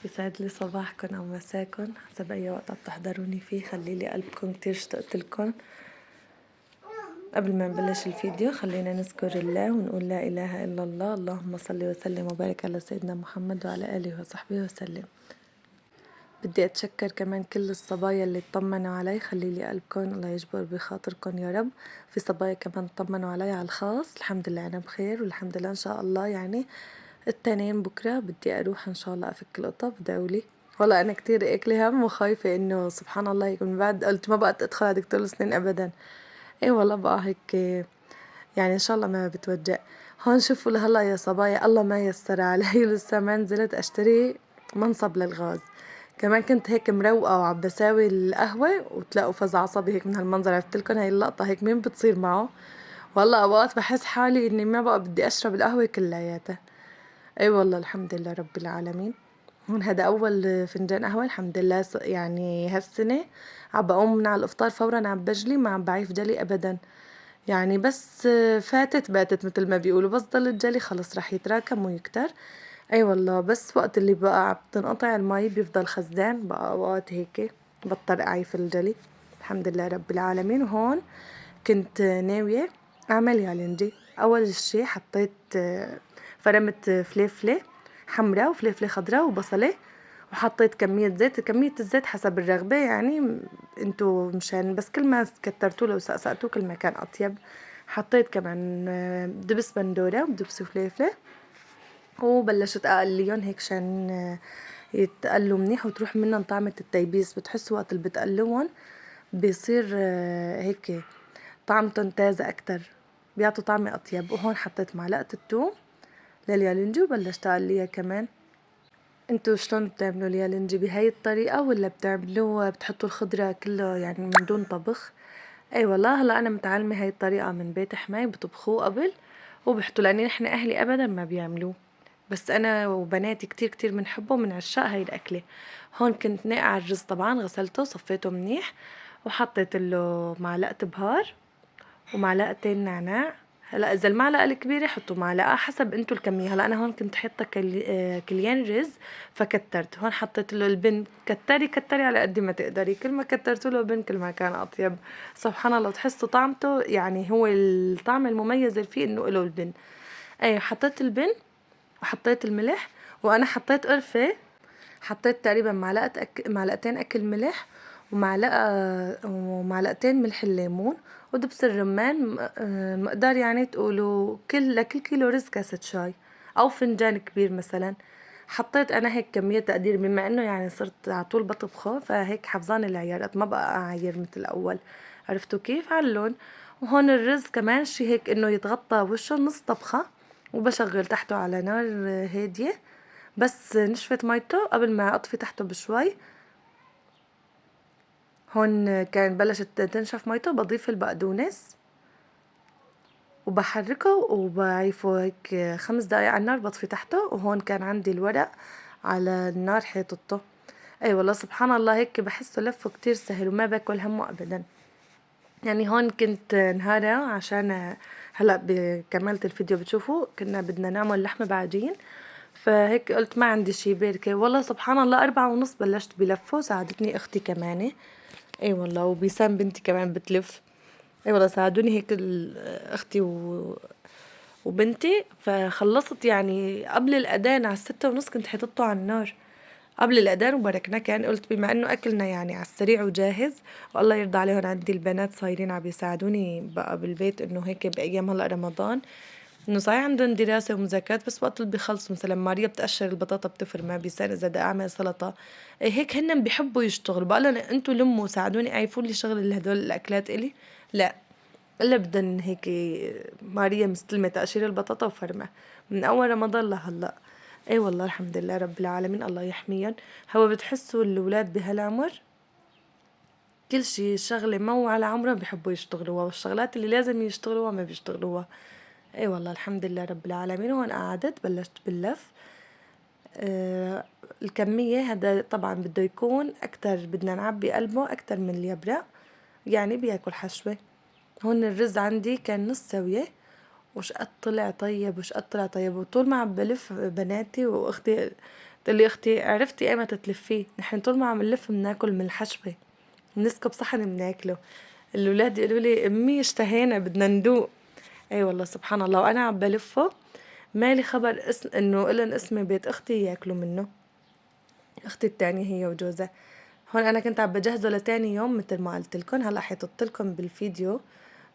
يسعد لي صباحكم أو مساكم حسب أي وقت عم تحضروني فيه. خليلي قلبكم كتير اشتقت لكم. قبل ما نبلش الفيديو خلينا نذكر الله ونقول لا إله إلا الله. اللهم صل وسلم وبارك على سيدنا محمد وعلى آله وصحبه وسلم. بدي أتشكر كمان كل الصبايا اللي اطمنوا علي. خليلي قلبكم، الله يجبر بخاطركم يا رب. في صبايا كمان اطمنوا علي على الخاص، الحمد لله أنا بخير والحمد لله إن شاء الله. يعني التنين بكرة بدي أروح إن شاء الله أفك القطة، بدأولي. والله أنا كتير أكلي هم وخايفة إنه سبحان الله يكون بعد قلت ما بقى أدخل على دكتور الأسنان أبدا. إيه والله بقى هيك يعني إن شاء الله ما بتوجع. هون شوفوا لهلا يا صبايا الله ما يسر علي لسه ما نزلت أشتري منصب للغاز. كمان كنت هيك مروقة وعم بساوي القهوة وتلاقوا فزع عصبي هيك من هالمنظر. عرفتلكن هاي اللقطة هيك مين بتصير معه. والله أوقات بحس حالي إني ما بقى بدي أشرب القهوة كلياتها. اي والله الحمد لله رب العالمين. هون هذا اول فنجان قهوه الحمد لله. يعني هالسنه عم بقوم من على الافطار فورا عم بجلي، ما عم بعيف جلي ابدا. يعني بس فاتت باتت مثل ما بيقولوا، بس ضل الجلي خلص رح يتراكم ويكتر. اي والله بس وقت اللي بقى عم تنقطع المي بيفضل خزان بقى اوقات هيك بضطر اعيف الجلي. الحمد لله رب العالمين. وهون كنت ناوية اعمل يالنجي. اول شي حطيت فرمت فليفلة حمراء وفليفلة خضراء وبصلة، وحطيت كمية زيت. كمية الزيت حسب الرغبة يعني انتو، مشان بس كل ما كترتوه لو سقسقتوه كل ما كان اطيب. حطيت كمان دبس بندورة ودبس فليفلة، وبلشت اقليهم هيك عشان يتقلوا منيح وتروح منهم طعمة التيبيس. بتحسوا وقت اللي بتقلوهم بيصير هيك طعمتن تازة اكتر، بيعطوا طعمة اطيب. وهون حطيت معلقة الثوم لليالنجي وبلشت اقليها كمان. انتوا شلون بتعملوا اليالنجي؟ بهاي الطريقة ولا بتعملوه بتحطوا الخضرة كله يعني من دون طبخ؟ اي والله هلا انا متعلمة هاي الطريقة من بيت حماي، بطبخوه قبل وبحطوا، لاني نحن اهلي ابدا ما بيعملوه، بس انا وبناتي كتير كتير بنحبه من عشاق هاي الاكلة. هون كنت ناقعة الرز، طبعا غسلته صفيته منيح وحطيت له معلقة بهار ومعلقتين نعناع. هلا اذا المعلقه الكبيره حطوا معلقه حسب انتو الكميه. هلا انا هون كنت حاطه كليان رز فكترت. هون حطيت له البن، كتري كتري على قد ما تقدري، كل ما كترتوا له بن كل ما كان اطيب. سبحان الله تحسوا طعمته، يعني هو الطعم المميز اللي فيه انه له البن. اي حطيت البن وحطيت الملح، وانا حطيت قرفه. حطيت تقريبا معلقتين اكل ملح، ومعلقتين ملح الليمون، ودبس الرمان مقدار يعني تقولوا لكل كيلو رز كاسة شاي او فنجان كبير مثلا. حطيت انا هيك كمية تقدير، بما انه يعني صرت على طول بطبخه فهيك حفظان العيارات، ما بقى اعاير مثل الاول. عرفتوا كيف على اللون. وهون الرز كمان شي هيك انه يتغطى وشه نص طبخة، وبشغل تحته على نار هادية. بس نشفت ميته قبل ما اطفي تحته بشوي. هون كان بلشت تنشف ميته، بضيف البقدونس وبحركه وبعيفه هيك 5 دقايق على النار، بطفي تحته. وهون كان عندي الورق على النار حيطته. اي والله سبحان الله هيك بحسه لفه كتير سهل وما باكل همه ابدا. يعني هون كنت نهارها عشان هلا بكملت الفيديو بتشوفوا كنا بدنا نعمل لحمة بعجين، فهيك قلت ما عندي شي باركة. والله سبحان الله 4:30 بلشت بلفه، ساعدتني اختي كمان. اي والله وبيسام بنتي كمان بتلف. اي والله ساعدوني هيك اختي وبنتي، فخلصت يعني قبل الاذان على 6:30 كنت حطيته على النار قبل الاذان وبركناه. كان قلت بما انه اكلنا يعني على السريع وجاهز، والله يرضى عليهم عندي البنات صايرين عم يساعدوني بقى بالبيت، انه هيك بايام هلا رمضان انه صحيح عندهم دراسة ومذاكرات، بس وقت اللي بيخلصوا مثلا ماريا بتقشر البطاطا بتفرمها بيسان، اذا بدي اعمل سلطة هيك هن بيحبوا يشتغلوا. بقول لهم انتوا لموا ساعدوني اعيفوا لي شغل هدول الاكلات الي. لا، الا بدن هيك ماريا مستلمة تقشير البطاطا وفرمة من اول رمضان لهلا. اي والله الحمد لله رب العالمين الله يحميهم. هو بتحسوا الاولاد بهالعمر كل شي شغلة مو على عمرهم بيحبوا يشتغلوها، والشغلات اللي لازم يشتغلوها ما بيشتغلوها. اي والله الحمد لله رب العالمين. وهون قعدت بلشت باللف. آه الكمية هذا طبعا بده يكون اكتر، بدنا نعبي قلبه اكتر من اللي يبرق، يعني بياكل حشوة. هون الرز عندي كان نص سوية، وش قد طلع طيب وش قد طلع طيب. وطول ما عم بلف بناتي واختي تقول لي اختي عرفتي ايمتى تلفيه؟ نحن طول ما عم نلف بناكل من الحشوه، بنسكب صحن بناكله. الاولاد يقولوا لي امي اشتهينا بدنا ندوق. اي والله سبحان الله. وانا عم بلفه مالي خبر انه إلن اسمي بيت اختي ياكلوا منه، اختي التانية هي وجوزها. هون انا كنت عم بجهزه لتاني يوم مثل ما قلت لكم. هلا حيطت لكم بالفيديو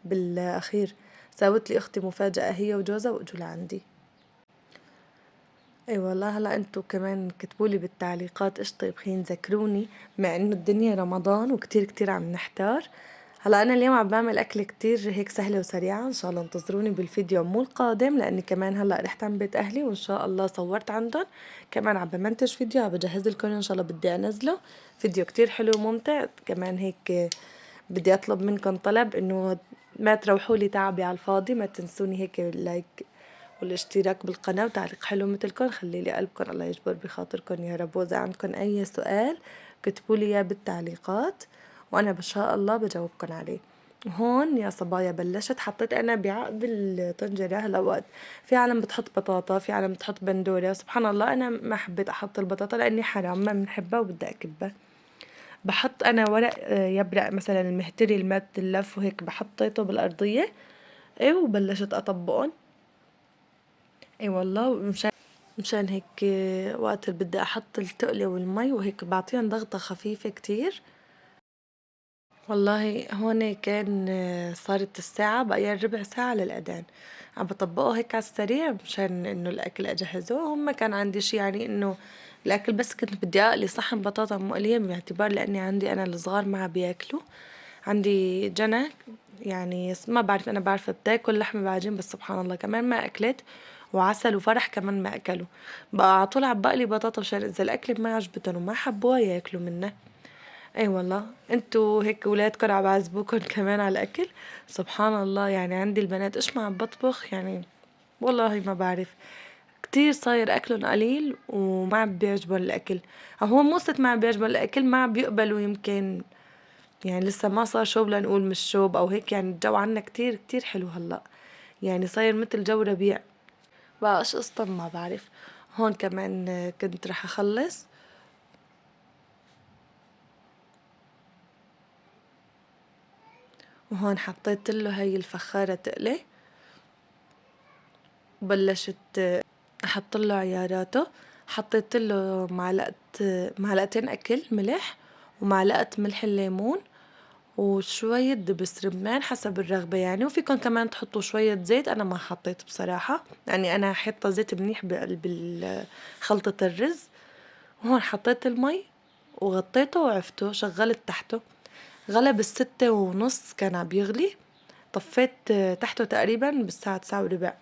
بالاخير ساوت لي اختي مفاجأة هي وجوزها واجوا لعندي. اي والله. هلا انتو كمان كتبولي بالتعليقات ايش طيبخين، ذكروني، مع انه الدنيا رمضان وكتير كتير عم نحتار. هلا انا اليوم عم بعمل اكل كتير هيك سهلة وسريعة، ان شاء الله انتظروني بالفيديو مو القادم، لاني كمان هلا رحت عند بيت اهلي وان شاء الله صورت عندهم، كمان عم بمنتج فيديو عم بجهز لكم ان شاء الله بدي انزله فيديو كتير حلو وممتع. كمان هيك بدي اطلب منكم طلب انه ما تروحوا لي تعبي على الفاضي، ما تنسوني هيك لايك والاشتراك بالقناة وتعليق حلو مثلكم، خلي لي قلبكم الله يجبر بخاطركم يا رب. وإذا عندكم أي سؤال كتبوا لي إياه بالتعليقات وأنا إن شاء الله بجاوبكم عليه. هون يا صبايا بلشت حطيت أنا بعقد الطنجرة. هلا وقت في عالم بتحط بطاطا، في عالم بتحط بندورة، سبحان الله أنا ما حبيت أحط البطاطا لأني حرام ما بنحبها وبدي أكبها. بحط أنا ورق يبرق مثلا المهتري اللي بتلف وهيك بحطيته بالأرضية. ايه وبلشت أطبقهم. اي والله. مشان هيك وقت اللي بدي احط التقلة والمي وهيك بعطيهم ضغطة خفيفة كتير. والله هون كان صارت الساعة بقى ربع ساعة للأذان، عم بطبقه هيك على السريع مشان انه الاكل اجهزه. هم كان عندي شي يعني انه الاكل بس كنت بدي اقلي صحن بطاطا مقلية، باعتبار لاني عندي انا الصغار ما بياكلوا. عندي جنى يعني ما بعرف، انا بعرف بتاكل لحمة بعجين بس سبحان الله كمان ما اكلت، وعسل وفرح كمان ما اكلوا. بقى على طول عم بقلي بطاطا مشان اذا الاكل ما عجبتهم وما حبوها ياكلوا منها. اي والله. انتو هيك ولادكم عم بعذبوكم كمان على الاكل؟ سبحان الله. يعني عندي البنات ايش ما عم بطبخ يعني والله ما بعرف، كتير صاير اكلهم قليل وما عم بيعجبهم الاكل. أو هو مو ست ما عم بيعجبهم الاكل، ما عم بيقبلوا يمكن، يعني لسه ما صار شوب لنقول مش شوب او هيك. يعني الجو عنا كتير كتير حلو هلا، يعني صاير مثل جو ربيع. بقى ايش قصة ما بعرف. هون كمان كنت رح اخلص. وهون حطيت له هاي الفخارة تقلي وبلشت احط له عياراته. حطيت له معلقتين اكل ملح، ومعلقة ملح الليمون، وشوية دبس رمان حسب الرغبة يعني. وفيكن كمان تحطوا شوية زيت، أنا ما حطيت بصراحة يعني أنا حاطة زيت منيح بقلب خلطة الرز. وهون حطيت المي وغطيته وعفته شغلت تحته. غلى ب6:30 كان عم يغلي. طفيت تحته تقريبا بالساعة 9:15.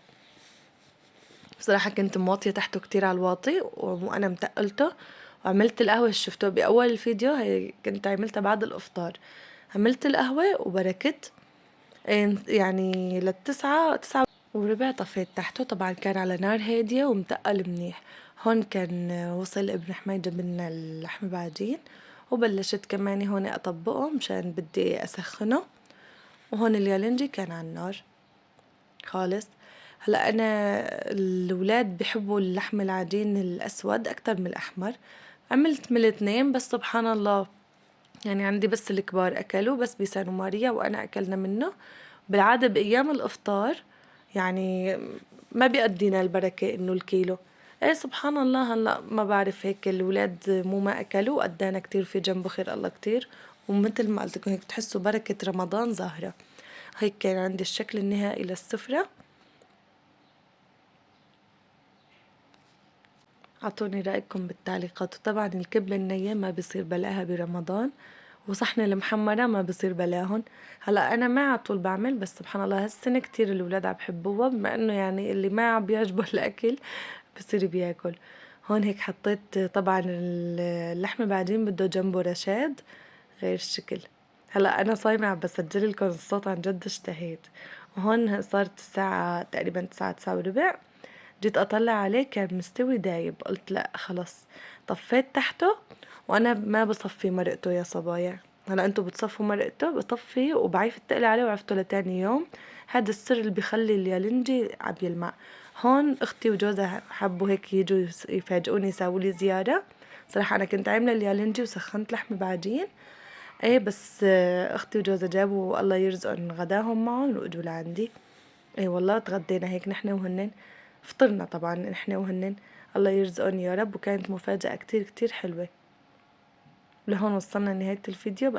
بصراحة كنت موطية تحته كتير على الواطي وأنا متقلته. وعملت القهوة شفته بأول الفيديو، هي كنت عملتها بعد الإفطار. عملت القهوة وبركت يعني لل9:09:15 طفيت تحته. طبعا كان على نار هادية ومتقل منيح. هون كان وصل ابن حماي جابلنا اللحم بعجين، وبلشت كمان هون أطبقه مشان بدي أسخنه. وهون اليالنجي كان على النار خالص. هلا أنا الولاد بحبوا اللحم العجين الأسود أكتر من الأحمر. عملت من الاتنين بس سبحان الله يعني عندي بس الكبار أكلوا بس بيسان وماريا وأنا أكلنا منه. بالعادة بأيام الإفطار يعني ما بيقدينا البركة إنه الكيلو. ايه سبحان الله. هلا ما بعرف هيك الولاد مو ما أكلوا وقدانا كتير في جنبه خير الله كتير. ومثل ما قلت لكم هيك بتحسوا بركة رمضان ظاهرة. هيك كان عندي الشكل النهائي للسفرة. عطوني رأيكم بالتعليقات. وطبعا الكبلة النية ما بصير بلاها برمضان، وصحن المحمرة ما بصير بلاهن. هلا أنا ما عطول بعمل بس سبحان الله هالسنة كتير الولاد عم بحبوها، بما إنه يعني اللي ما عم بيعجبه الأكل بصير بياكل. هون هيك حطيت طبعا اللحمة بعدين بده جنبه رشاد غير الشكل. هلا أنا صايمة عم بسجل لكم الصوت، عن جد اشتهيت. وهون صارت الساعة تقريبا 9:09:15. جيت اطلع عليه كان مستوي دايب، قلت لا خلص. طفيت تحته. وانا ما بصفي مرقته يا صبايا. هلا انتو بتصفوا مرقته، بطفي وبعيف التقلي عليه وعفته لتاني يوم. هذا السر اللي بيخلي اليالنجي عم يلمع. هون اختي وجوزها حبوا هيك يجوا يفاجئوني يساووا لي زيارة. صراحة انا كنت عاملة اليالنجي وسخنت لحم بعجين، ايه بس اختي وجوزها جابوا الله يرزقهم غداهم معهم واجوا لعندي. ايه والله تغدينا هيك نحن وهنن، فطرنا طبعا نحن وهنن، الله يرزقهم يا رب. وكانت مفاجأة كتير كتير حلوة. لهون وصلنا لنهاية الفيديو.